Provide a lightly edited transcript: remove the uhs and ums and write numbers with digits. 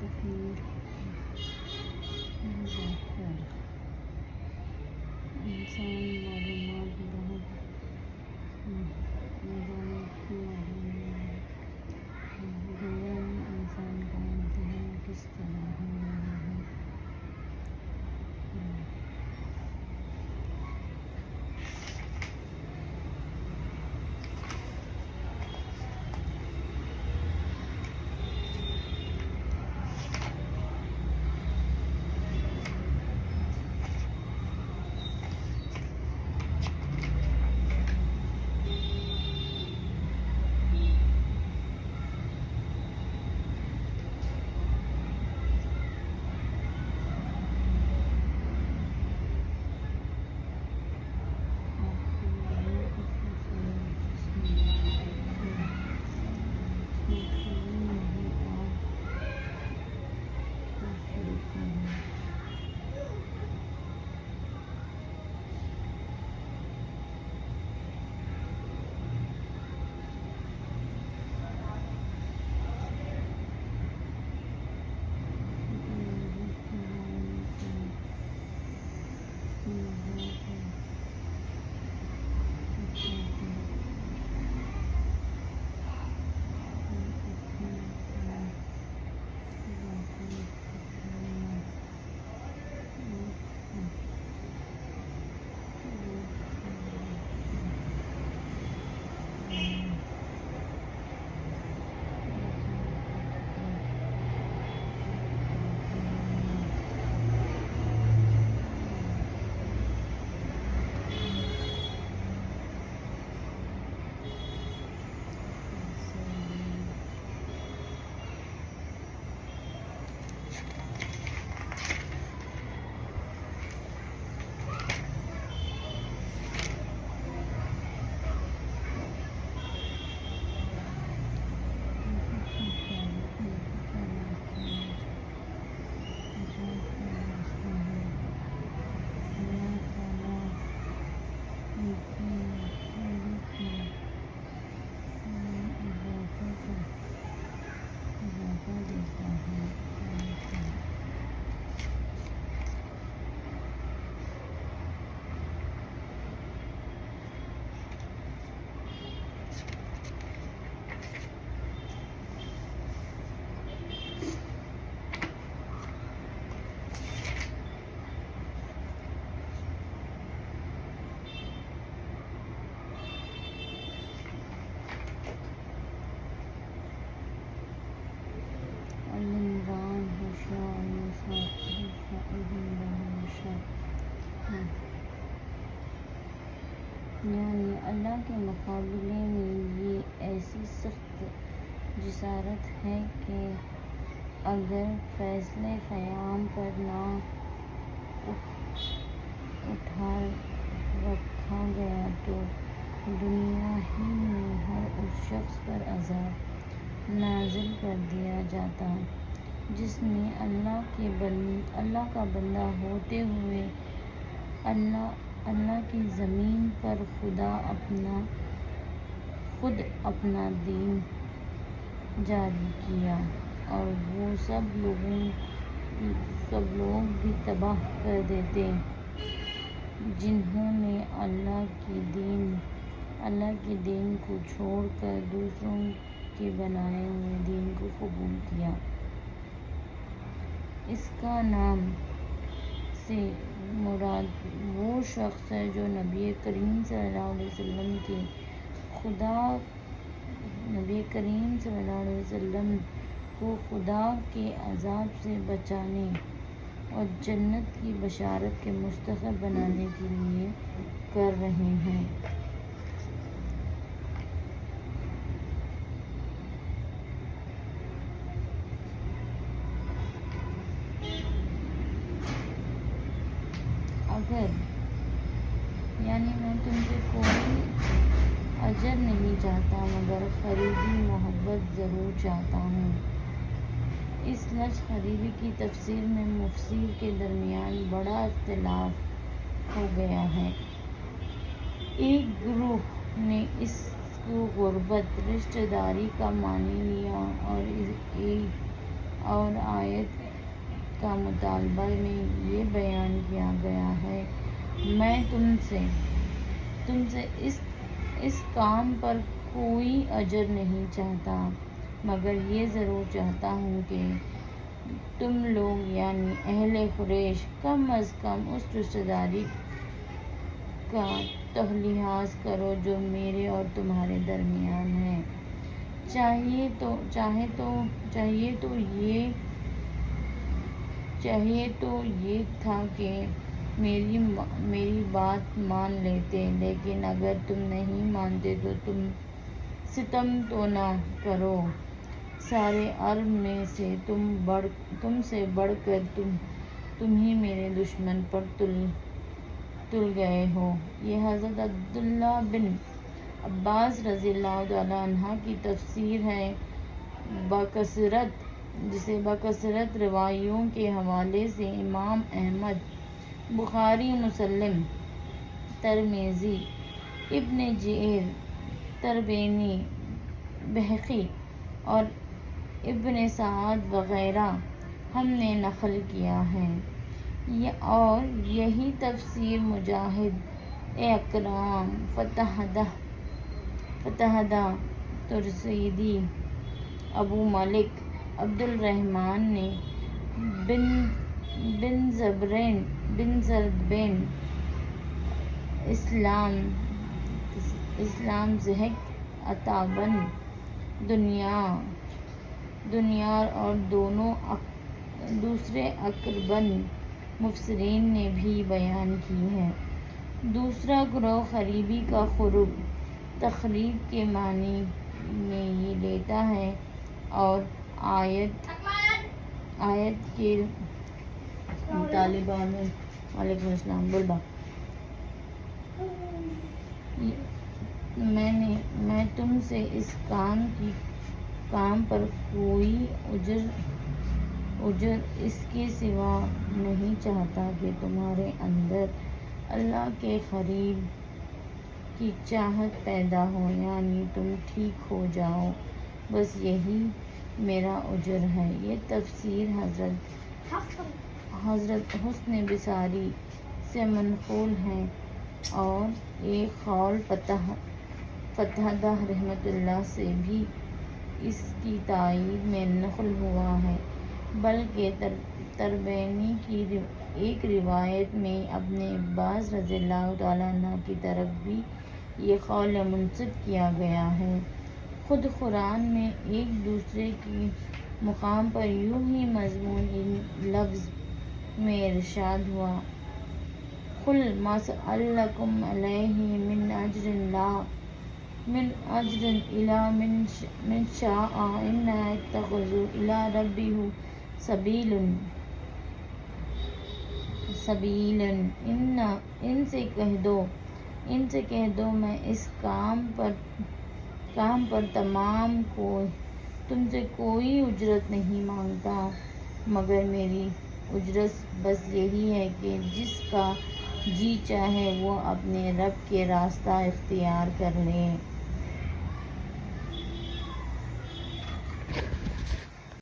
تخلیق مظفر انسان معلومات بہت باریکی گویا انسان کا امتحان کس طرح ہو رہا ہے۔ یعنی اللہ کے مقابلے میں یہ ایسی سخت جسارت ہے کہ اگر فیصلے قیام پر نہ اٹھا رکھا گیا تو دنیا ہی میں ہر اس شخص پر عذاب نازل کر دیا جاتا جس نے اللہ کا بندہ ہوتے ہوئے اللہ کی زمین پر خود اپنا دین جاری کیا، اور وہ سب لوگ بھی تباہ کر دیتے جنہوں نے اللہ کے دین کو چھوڑ کر دوسروں کے بنائے ہوئے دین کو قبول کیا۔ اس کا نام سے مراد وہ شخص ہے جو نبی کریم صلی اللہ علیہ وسلم کو خدا کے عذاب سے بچانے اور جنت کی بشارت کے مستحق بنانے کے لیے کر رہے ہیں۔ یعنی میں تم سے کوئی اجر نہیں چاہتا مگر قریبی محبت ضرور چاہتا ہوں۔ اس لفظ قریبی کی تفسیر میں مفسر کے درمیان بڑا اختلاف ہو گیا ہے۔ ایک گروہ نے اس کو قربت، رشتہ داری کا معنی لیا اور اور آیت کا مطالبہ میں یہ بیان کیا گیا ہے، میں تم سے اس کام پر کوئی اجر نہیں چاہتا، مگر یہ ضرور چاہتا ہوں کہ تم لوگ یعنی اہل قریش کم از کم اس رشتہ داری کا تو لحاظ کرو جو میرے اور تمہارے درمیان ہے۔ چاہیے تو یہ تھا کہ میری بات مان لیتے، لیکن اگر تم نہیں مانتے تو تم ستم تو نہ کرو، سارے عرب میں سے تم سے بڑھ کر تم ہی میرے دشمن پر تل گئے ہو۔ یہ حضرت عبداللہ بن عباس رضی اللہ تعالیٰ عنہ کی تفسیر ہے، جسے بکثرت روایوں کے حوالے سے امام احمد، بخاری، مسلم، ترمذی، ابن جریر طبرانی، بہقی اور ابن سعد وغیرہ ہم نے نقل کیا ہے، اور یہی تفسیر مجاہد، اکرمہ، قتادہ، ترسیدی، ابو مالک عبد الرحمن نے بن زربین، اسلام زہق، عطابن، دنیار اور دوسرے اکرمن مفسرین نے بھی بیان کی ہے۔ دوسرا گروہ خریبی کا خرب، تخریب کے معنی میں یہ لیتا ہے اور آیت کے مطالبہ میں وعلیکم السلام میں تم سے اس کام پر کوئی اجر اس کے سوا نہیں چاہتا کہ تمہارے اندر اللہ کے قریب کی چاہت پیدا ہو، یعنی تم ٹھیک ہو جاؤ، بس یہی میرا اجر ہے۔ یہ تفسیر حضرت حسن بصری سے منقول ہے، اور ایک قول قتادہ رحمۃ اللہ سے بھی اس کی تائید میں نقل ہوا ہے، بلکہ طبرانی کی ایک روایت میں ابن عباس رضی اللہ تعالیٰ عنہ کی طرف بھی یہ قول منسوب کیا گیا ہے۔ خود قرآن میں ایک دوسرے کے مقام پر یوں ہی مضمون ان لفظ میں ارشاد ہوا، قُلْ مَا أَسْأَلُكُمْ عَلَيْهِ مِنْ أَجْرٍ إِلَّا مَنْ شَاءَ أَنْ يَتَّخِذَ إِلَىٰ رَبِّهِ سَبِيلًا۔ ان سے کہہ دو میں اس کام پر تم سے کوئی اجرت نہیں مانگتا، مگر میری اجرت بس یہی ہے کہ جس کا جی چاہے وہ اپنے رب کے راستہ اختیار کر لے۔